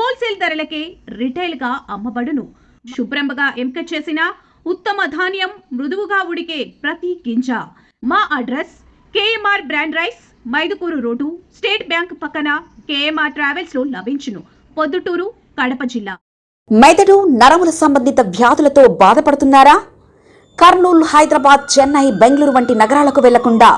Wholesale ధరలకే retail గా అమ్మబడును. శుభ్రంగా ఎంపిక చేసిన ఉత్తమ ధాన్యం మృదువుగా ఉడికే ప్రతి గింజ. మా address KMR brand rice, Mydukur road, state bank పక్కన, కేఎంఆర్ ట్రావెల్స్ లో లభించును. పొద్దుటూరు, కడప జిల్లా. మెదడు నరముల సంబంధిత వ్యాధులతో బాధపడుతున్నారా? కర్నూలు, హైదరాబాద్, చెన్నై, బెంగళూరు వంటి నగరాలకు వెళ్లకుండా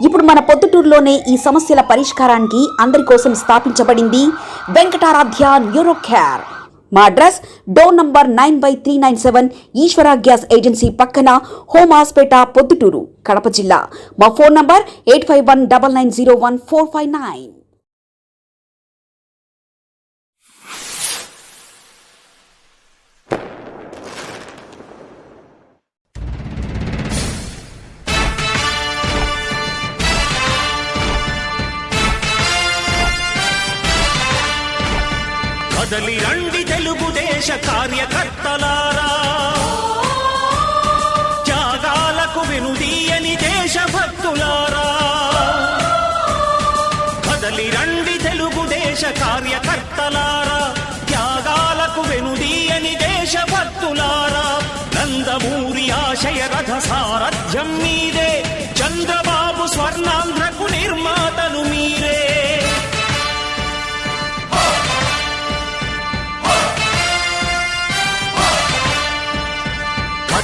ఇప్పుడు మన పొద్దుటూరులోనే ఈ సమస్యల పరిష్కారానికి అందరి కోసం స్థాపించబడింది వెంకటారాధ్య న్యూరో కేర్. మా అడ్రస్ డోర్ నంబర్ 9/397 ఈశ్వర గ్యాస్ ఏజెన్సీ పక్కన, హోమాస్పేట, పొద్దుటూరు, కడప జిల్లా. మా ఫోన్ నంబర్ 8519901459. కదలి రండి తెలుగుదేశ కార్యకర్తలారా, త్యాగాలకు వెనుదీయని దేశభక్తులారా. కదలి రండి తెలుగుదేశ కార్యకర్తలారా, త్యాగాలకు వెనుదీయని దేశభక్తులారా. నందమూరి ఆశయ రథ సారథ్యం మీదే, చంద్రబాబు స్వర్ణాంధ్రకు నిర్మాతలు మీరే.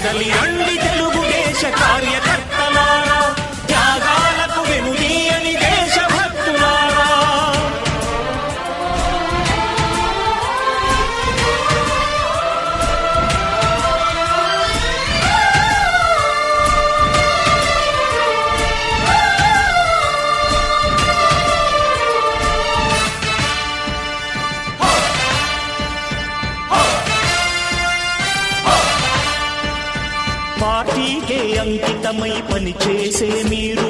కదలి రండి తెలుగుదేశ కార్యకర్తలారా, త్యాగాలకు వెనుదీయని దేశభక్తులారా. పార్టీకే అంకితమై పనిచేసే మీరు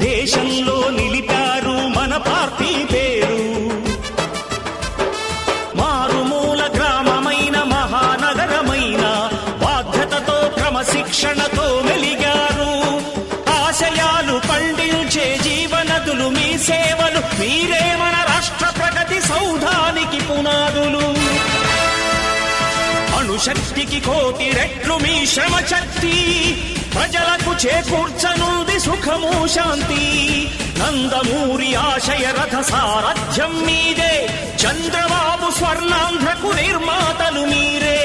దేశంలో నిలిపారు మన పార్టీ పేరు. మారుమూల గ్రామమైన మహానగరమైన బాధ్యతతో క్రమశిక్షణతో మెలిగారు. ఆశయాలు పండించే జీవనదులు మీ సేవలు, మీరే మన రాష్ట్ర ప్రగతి సౌధానికి పునాదులు. అణుశక్తికి కోటి రెట్లు మీ శ్రమ శక్తి, ప్రజలకు చేకూర్చనుంది సుఖము శాంతి. నందమూరి ఆశయ రథ సారథ్యం మీదే, చంద్రబాబు స్వర్ణాంధ్రకు నిర్మాతలు మీరే.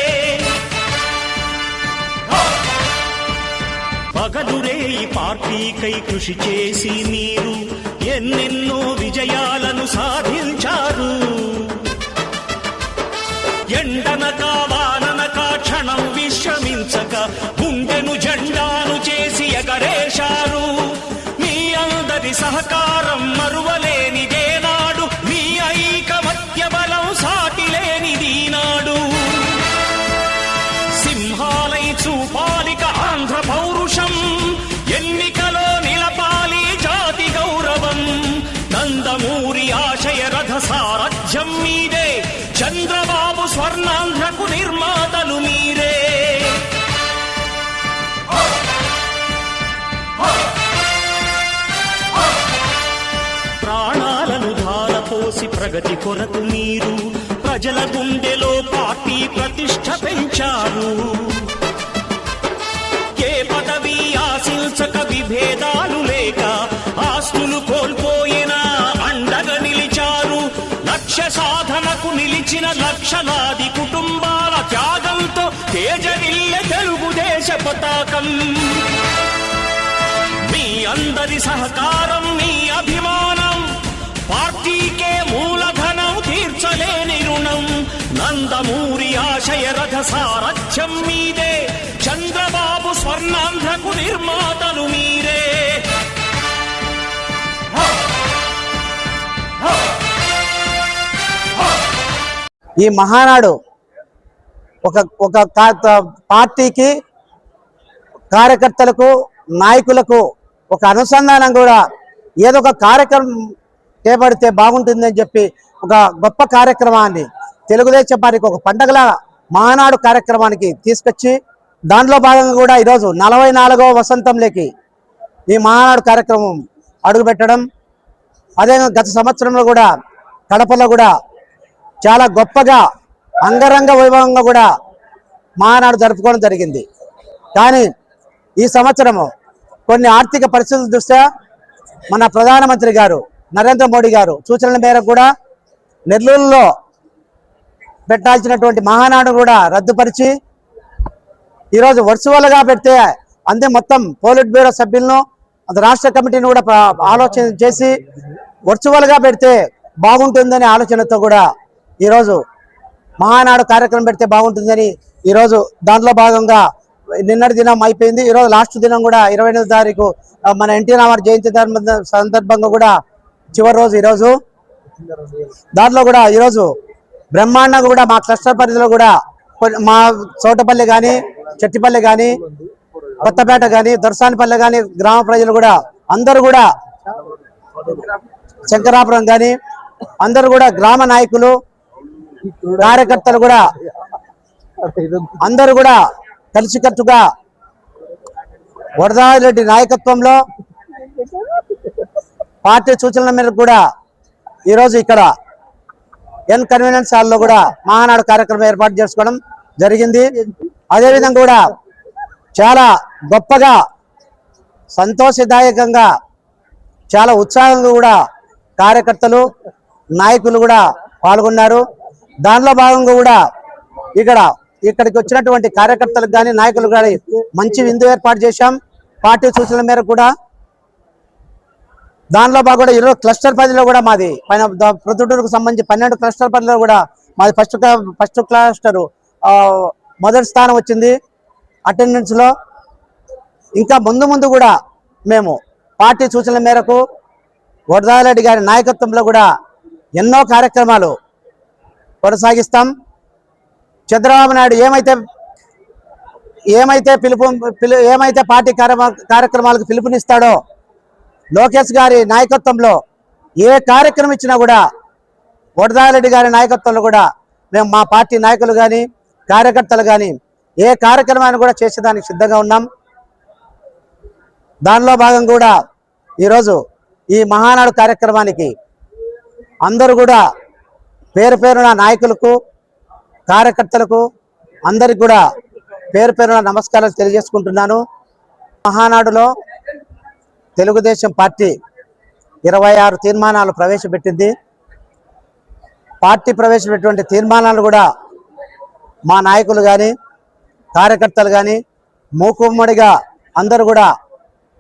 పగలురే ఈ పార్టీకై కృషి చేసి మీరు ఎన్నెన్నో విజయాలను సాధించారు. ఎండనక వాననక క్షణం విశ్రమించక గుండెను జెండాను చేసి ఎగరేశారు. మీ అందరి సహకారం మరువలేనిదేనాడు, మీ ఐకమత్య బలం సాటిలేనిదీనాడు. సింహాలై చూపాలిక ఆంధ్ర పౌరుషం, ఎన్నికలో నిలపాలి జాతి గౌరవం. నందమూరి ఆశయ రథ సారథ్యం మీదే, చంద్రబాబు స్వర్ణాంధ్రకు నిర్మాతలు మీరే. ప్రాణాలను ధారపోసి ప్రగతి కొరకు మీరు ప్రజల గుండెలో పార్టీ ప్రతిష్ఠ పెంచారు. ఏ పదవి ఆశించక విభేదాలు లేక ఆస్తులు కోల్పోయినా అండగా నిలిచారు. లక్ష్య సాధనకు నిలిచిన లక్షలాది కుటుంబాల త్యాగంతో తేజరిల్లె తెలుగుదేశ పతాకం. మీ అందరి సహకారం, మీ అభిమానం పార్టీకే మూలధనం, తీర్చలేని రుణం. నందమూరి ఆశయ రథ సారథ్యం మీదే, చంద్రబాబు స్వర్ణాంధ్రకు నిర్మాతలు మీరే. ఈ మహానాడు ఒక పార్టీకి, కార్యకర్తలకు, నాయకులకు ఒక అనుసంధానం కూడా, ఏదో ఒక కార్యక్రమం చేపడితే బాగుంటుందని చెప్పి ఒక గొప్ప కార్యక్రమాన్ని తెలుగుదేశం పార్టీకి ఒక పండగల మహానాడు కార్యక్రమానికి తీసుకొచ్చి, దాంట్లో భాగంగా కూడా ఈరోజు 44వ వసంతంలోకి ఈ మహానాడు కార్యక్రమం అడుగుపెట్టడం. అదేవిధంగా గత సంవత్సరంలో కూడా కడపలో కూడా చాలా గొప్పగా అంగరంగ వైభవంగా కూడా మహానాడు జరుపుకోవడం జరిగింది. కానీ ఈ సంవత్సరము కొన్ని ఆర్థిక పరిస్థితుల దృష్ట్యా మన ప్రధానమంత్రి గారు నరేంద్ర మోడీ గారు సూచనల మేరకు కూడా నెల్లూరులో పెట్టాల్సినటువంటి మహానాడు కూడా రద్దుపరిచి ఈరోజు వర్చువల్గా పెడితే అంతే మొత్తం పోలిట్ బ్యూరో సభ్యులను రాష్ట్ర కమిటీని కూడా ఆలోచన చేసి వర్చువల్గా పెడితే బాగుంటుందనే ఆలోచనతో కూడా ఈరోజు మహానాడు కార్యక్రమం పెడితే బాగుంటుందని ఈరోజు దాంట్లో భాగంగా నిన్నటి దినం అయిపోయింది. ఈరోజు లాస్ట్ దినం కూడా 28వ తారీఖు మన ఎన్టీ రామారావు జయంతి సందర్భంగా కూడా చివరి రోజు ఈరోజు. దాంట్లో కూడా ఈరోజు బ్రహ్మాండంగా కూడా మా క్లస్టర్ పరిధిలో కూడా మా చోటపల్లి కానీ చెట్టిపల్లి కానీ కొత్తపేట కానీ దొరసానిపల్లి కానీ గ్రామ ప్రజలు కూడా అందరూ కూడా శంకరాపురం కానీ అందరూ కూడా గ్రామ నాయకులు కార్యకర్తలు కూడా అందరూ కూడా కలిసికట్టుగా వరదారెడ్డి నాయకత్వంలో పార్టీ సూచనల మేరకు కూడా ఈరోజు ఇక్కడ ఎన్ కన్వీనియన్స్ హాల్లో కూడా మహానాడు కార్యక్రమం ఏర్పాటు చేసుకోవడం జరిగింది. అదేవిధంగా కూడా చాలా గొప్పగా సంతోషదాయకంగా చాలా ఉత్సాహంగా కూడా కార్యకర్తలు నాయకులు కూడా పాల్గొన్నారు. దానిలో భాగంగా కూడా ఇక్కడికి వచ్చినటువంటి కార్యకర్తలకు కానీ నాయకులకు కానీ మంచి విందు ఏర్పాటు చేశాం పార్టీ సూచనల మేరకు కూడా. దానిలో భాగంగా ఈరోజు క్లస్టర్ పరిధిలో కూడా మాది పైన ప్రొద్దుటూరుకు సంబంధించి 12 క్లస్టర్ పరిధిలో కూడా మాది ఫస్ట్ క్లస్టరు మొదటి స్థానం వచ్చింది అటెండెన్స్లో. ఇంకా ముందు కూడా మేము పార్టీ సూచనల మేరకు వరదారెడ్డి గారి నాయకత్వంలో కూడా ఎన్నో కార్యక్రమాలు కొనసాగిస్తాం. చంద్రబాబు నాయుడు ఏమైతే పార్టీ కార్యక్రమాలకు పిలుపునిస్తాడో లోకేష్ గారి నాయకత్వంలో ఏ కార్యక్రమం ఇచ్చినా కూడా వరదారెడ్డి గారి నాయకత్వంలో కూడా మేము మా పార్టీ నాయకులు కానీ కార్యకర్తలు కానీ ఏ కార్యక్రమాన్ని కూడా చేసేదానికి సిద్ధంగా ఉన్నాం. దానిలో భాగంగా కూడా ఈరోజు ఈ మహానాడు కార్యక్రమానికి అందరూ కూడా పేరున నాయకులకు కార్యకర్తలకు అందరికి కూడా పేరున నమస్కారాలు తెలియజేసుకుంటున్నాను. మహానాడులో తెలుగుదేశం పార్టీ 26 తీర్మానాలు ప్రవేశపెట్టింది. పార్టీ ప్రవేశపెట్టినటువంటి తీర్మానాలు కూడా మా నాయకులు కానీ కార్యకర్తలు కానీ మూకుమ్మడిగా అందరూ కూడా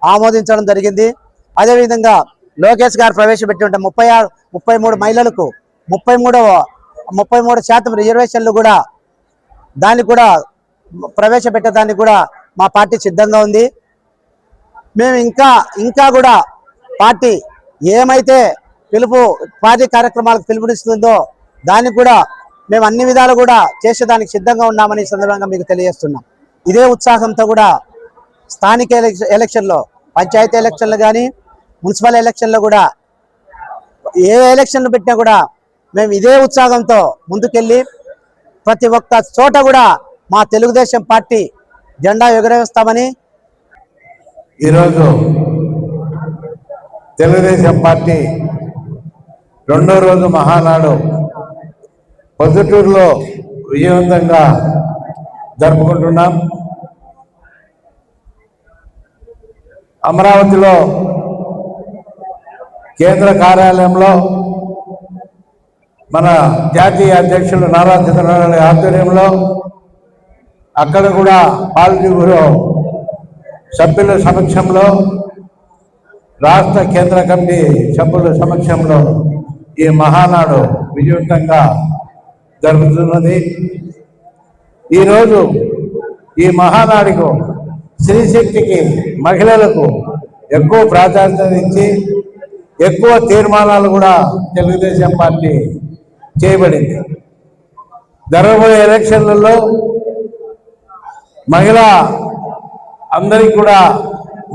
ఆమోదించడం జరిగింది. అదేవిధంగా లోకేష్ గారు ప్రవేశపెట్టిన 33 మహిళలకు 33% రిజర్వేషన్లు కూడా దాన్ని కూడా ప్రవేశపెట్టడానికి కూడా మా పార్టీ సిద్ధంగా ఉంది. మేము ఇంకా కూడా పార్టీ ఏమైతే పార్టీ కార్యక్రమాలకు పిలుపునిస్తుందో దాన్ని కూడా మేము అన్ని విధాలు కూడా చేసేదానికి సిద్ధంగా ఉన్నామని సందర్భంగా మీకు తెలియజేస్తున్నాం. ఇదే ఉత్సాహంతో కూడా స్థానిక ఎలక్షన్లో పంచాయతీ ఎలక్షన్లు కానీ మున్సిపల్ ఎలక్షన్లో కూడా ఏ ఎలక్షన్లు పెట్టినా కూడా మేము ఇదే ఉత్సాహంతో ముందుకెళ్ళి ప్రతి ఒక్క చోట కూడా మా తెలుగుదేశం పార్టీ జెండా ఎగురవేస్తామని ఈరోజు తెలుగుదేశం పార్టీ 2వ రోజు మహానాడు పొద్దుటూరులో విజయవంతంగా జరుపుకుంటున్నాం. అమరావతిలో కేంద్ర కార్యాలయంలో మన జాతీయ అధ్యక్షులు నారా చంద్రబాబు నాయుడు ఆధ్వర్యంలో అక్కడ కూడా పాలిటీ బ్యూరో సభ్యుల సమక్షంలో రాష్ట్ర కేంద్ర కమిటీ సభ్యుల సమక్షంలో ఈ మహానాడు విజయవంతంగా జరుగుతున్నది. ఈరోజు ఈ మహానాడుకు స్త్రీశక్తికి మహిళలకు ఎక్కువ ప్రాధాన్యత ఇచ్చి ఎక్కువ తీర్మానాలు కూడా తెలుగుదేశం పార్టీ చేయబడింది. జరగబోయే ఎలక్షన్లలో మహిళ అందరికీ కూడా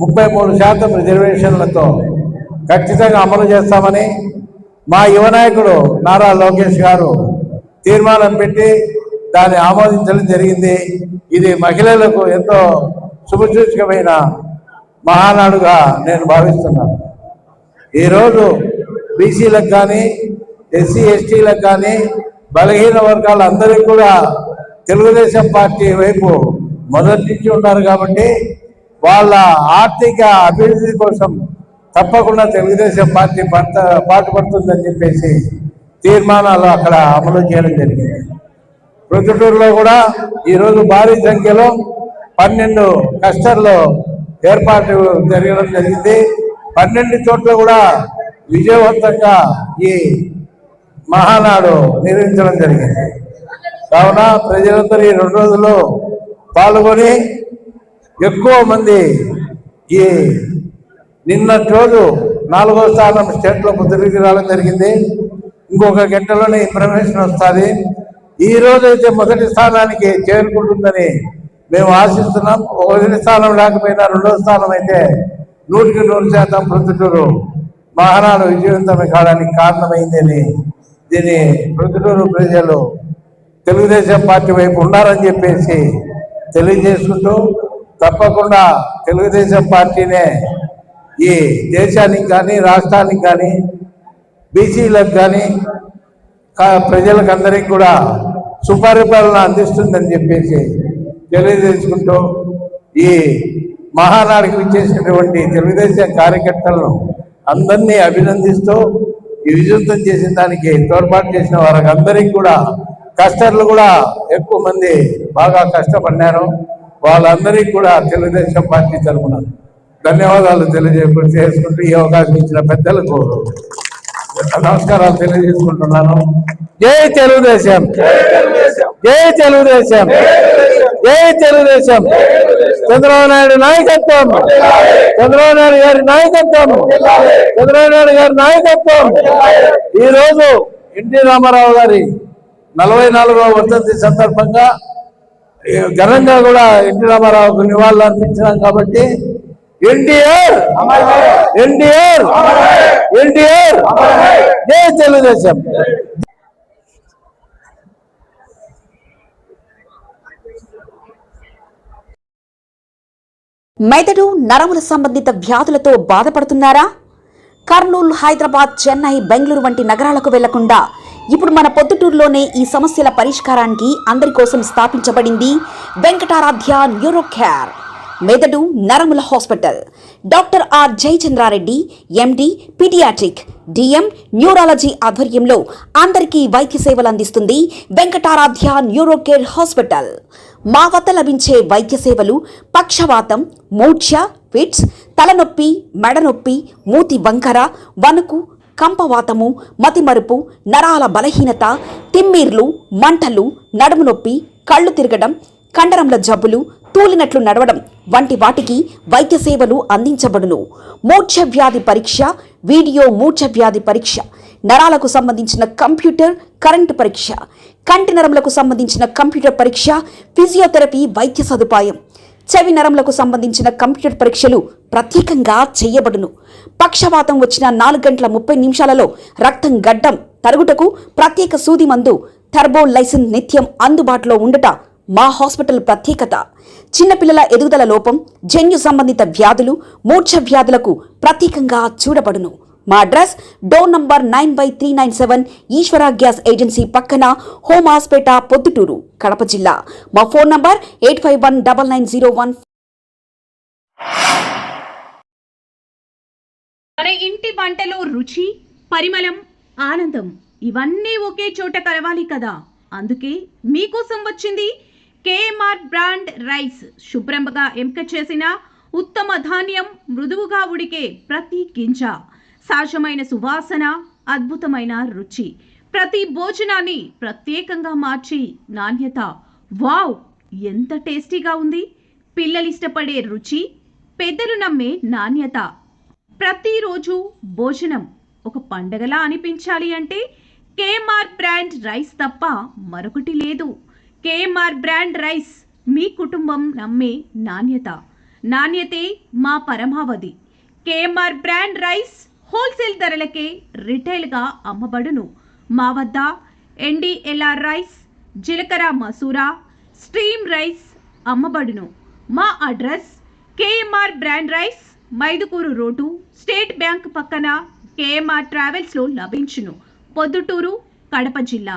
33% రిజర్వేషన్లతో ఖచ్చితంగా అమలు చేస్తామని మా యువ నాయకుడు నారా లోకేష్ గారు తీర్మానం పెట్టి దాన్ని ఆమోదించడం జరిగింది. ఇది మహిళలకు ఎంతో శుభసూచకమైన మహానాడుగా నేను భావిస్తున్నాను. ఈరోజు బీసీలకు కానీ ఎస్సీ ఎస్టీలకు కానీ బలహీన వర్గాలందరికీ కూడా తెలుగుదేశం పార్టీ వైపు మొదటి నుంచి ఉన్నారు కాబట్టి వాళ్ళ ఆర్థిక అభివృద్ధి కోసం తప్పకుండా తెలుగుదేశం పార్టీ పాటుపడుతుందని చెప్పేసి తీర్మానాలు అక్కడ అమలు చేయడం జరిగింది. ప్రొద్దుటూరులో కూడా ఈరోజు భారీ సంఖ్యలో 12 క్లస్టర్లు ఏర్పాటు జరగడం జరిగింది. 12 చోట్ల కూడా విజయవంతంగా ఈ మహానాడు నిర్వహించడం జరిగింది. కావున ప్రజలందరూ ఈ 2 రోజుల్లో పాల్గొని ఎక్కువ మంది ఈ నిన్నటి రోజు 4వ స్థానం స్టేట్లో తిరిగి రావడం జరిగింది. ఇంకొక గంటలోనే ఇన్ఫర్మేషన్ వస్తుంది. ఈ రోజు అయితే మొదటి స్థానానికి చేరుకుంటుందని మేము ఆశిస్తున్నాం. మొదటి స్థానం లేకపోయినా 2వ స్థానం అయితే 100% ప్రొద్దుటూరు మహానాడు విజయవంతం కావడానికి కారణమైందని దీన్ని ప్రొద్దుటూరు ప్రజలు తెలుగుదేశం పార్టీ వైపు ఉన్నారని చెప్పేసి తెలియజేసుకుంటూ తప్పకుండా తెలుగుదేశం పార్టీనే ఈ దేశానికి కానీ రాష్ట్రానికి కానీ బీసీలకు కానీ ప్రజలకు అందరికీ కూడా సుపరిపాలన అందిస్తుందని చెప్పేసి తెలియజేసుకుంటూ ఈ మహానాడికి విచ్చేసినటువంటి తెలుగుదేశం కార్యకర్తలను అందరినీ అభినందిస్తూ ఈ విజయవంతం చేసిన దానికి తోడ్పాటు చేసిన వారికి అందరికీ కూడా కష్టర్లు కూడా ఎక్కువ మంది బాగా కష్టపడినారు. వాళ్ళందరికీ కూడా తెలుగుదేశం పార్టీ తరఫున ధన్యవాదాలు తెలియజేసుకుంటూ ఈ అవకాశం ఇచ్చిన పెద్దలకు నమస్కారాలు తెలియజేసుకుంటున్నాను. జై తెలుగుదేశం, జై తెలుగుదేశం, జై తెలుగుదేశం. చంద్రబాబు నాయుడు నాయకత్వం, చంద్రబాబు నాయుడు గారి నాయకత్వం, చంద్రబాబు నాయుడు గారి నాయకత్వం. ఈరోజు ఎన్టీ రామారావు గారి 44వ వర్ధంతి సందర్భంగా ఘనంగా కూడా ఎన్టీ రామారావుకు నివాళులు అర్పించినాం కాబట్టి ఎన్టీఆర్, ఎన్టీఆర్, ఎన్టీఆర్, జై తెలుగుదేశం. మెదడు నరముల సంబంధిత వ్యాధులతో బాధపడుతున్నారా? కర్నూలు, హైదరాబాద్, చెన్నై, బెంగళూరు వంటి నగరాలకు వెళ్లకుండా ఇప్పుడు మన పొద్దుటూరులోనే ఈ సమస్యల పరిష్కారానికి అందరి కోసం స్థాపించబడింది వెంకటారాధ్య న్యూరో కేర్ మెదడు నరముల hospital. Doctor R Jayachandra Reddy MD pediatric DM neurology ఆధ్వర్యంలో అందరికీ వైద్య సేవలు అందిస్తుంది వెంకటారాధ్య న్యూరో కేర్ హాస్పిటల్. మా వద్ద లభించే వైద్య సేవలు పక్షవాతం, మూర్ఛ, ఫిట్స్, తలనొప్పి, మెడనొప్పి, మూతి వంకర, వణుకు, కంపవాతము, మతిమరుపు, నరాల బలహీనత, తిమ్మిర్లు, మంటలు, నడుము నొప్పి, కళ్ళు తిరగడం, కండరంల జబ్బులు, తూలినట్లు నడవడం వంటి వాటికి వైద్య సేవలు అందించబడును. మూర్ఛ వ్యాధి పరీక్ష, వీడియో మూర్ఛ వ్యాధి పరీక్ష, నరాలకు సంబంధించిన కంప్యూటర్ కరెంటు పరీక్ష, కంటి నరములకు సంబంధించిన కంప్యూటర్ పరీక్ష, ఫిజియోథెరపీ వైద్య సదుపాయం, చెవి నరములకు సంబంధించిన కంప్యూటర్ పరీక్షలు ప్రత్యేకంగా చేయబడును. పక్షవాతం వచ్చిన 4 గంటల 30 నిమిషాలలో రక్తం గడ్డం తరుగుటకు ప్రత్యేక సూది మందు థర్బోలైసిన్ నిత్యం అందుబాటులో ఉండట మా హాస్పిటల్ ప్రత్యేకత. చిన్నపిల్లల ఎదుగుదల లోపం, జన్యు సంబంధిత వ్యాధులు, మూర్ఛ వ్యాధులకు ప్రత్యేకంగా చూడబడును. మా అడ్రస్ డోర్ నంబర్ 9/397 ఈశ్వర గ్యాస్ ఏజెన్సీ పక్కన, హోమాస్పేట, పొద్దుటూరు, కడప జిల్లా. మా ఫోన్ నంబర్ 85199001. మన ఇంటి వంటలో రుచి, పరిమళం, ఆనందం ఇవన్నీ ఒకే చోట కలవాలి కదా. అందుకే మీకోసం వచ్చింది కేఎంఆర్ బ్రాండ్ రైస్. శుభ్రంగా ఎంపిక చేసిన ఉత్తమ ధాన్యం, మృదువుగా ఉడికే ప్రతి గింజ, సహజమైన సువాసన, అద్భుతమైన రుచి, ప్రతి భోజనాన్ని ప్రత్యేకంగా మార్చి నాణ్యత. వావ్, ఎంత టేస్టీగా ఉంది! పిల్లలు ఇష్టపడే రుచి, పెద్దలు నమ్మే నాణ్యత. ప్రతిరోజు భోజనం ఒక పండగలా అనిపించాలి అంటే కేఎంఆర్ బ్రాండ్ రైస్ తప్ప మరొకటి లేదు. కేఎంఆర్ బ్రాండ్ రైస్ మీ కుటుంబం నమ్మే నాణ్యత. నాణ్యతే మా పరమావధి. కేఎంఆర్ బ్రాండ్ రైస్ హోల్సేల్ ధరలకే రిటైల్గా అమ్మబడును. మా వద్ద ఎన్డీఎల్ఆర్ రైస్, జీలకర్ర మసూరా, స్ట్రీమ్ రైస్ అమ్మబడును. మా address KMR brand rice, Mydukur road, state bank పక్కన, కేఎంఆర్ ట్రావెల్స్లో లభించును. పొద్దుటూరు, కడప జిల్లా.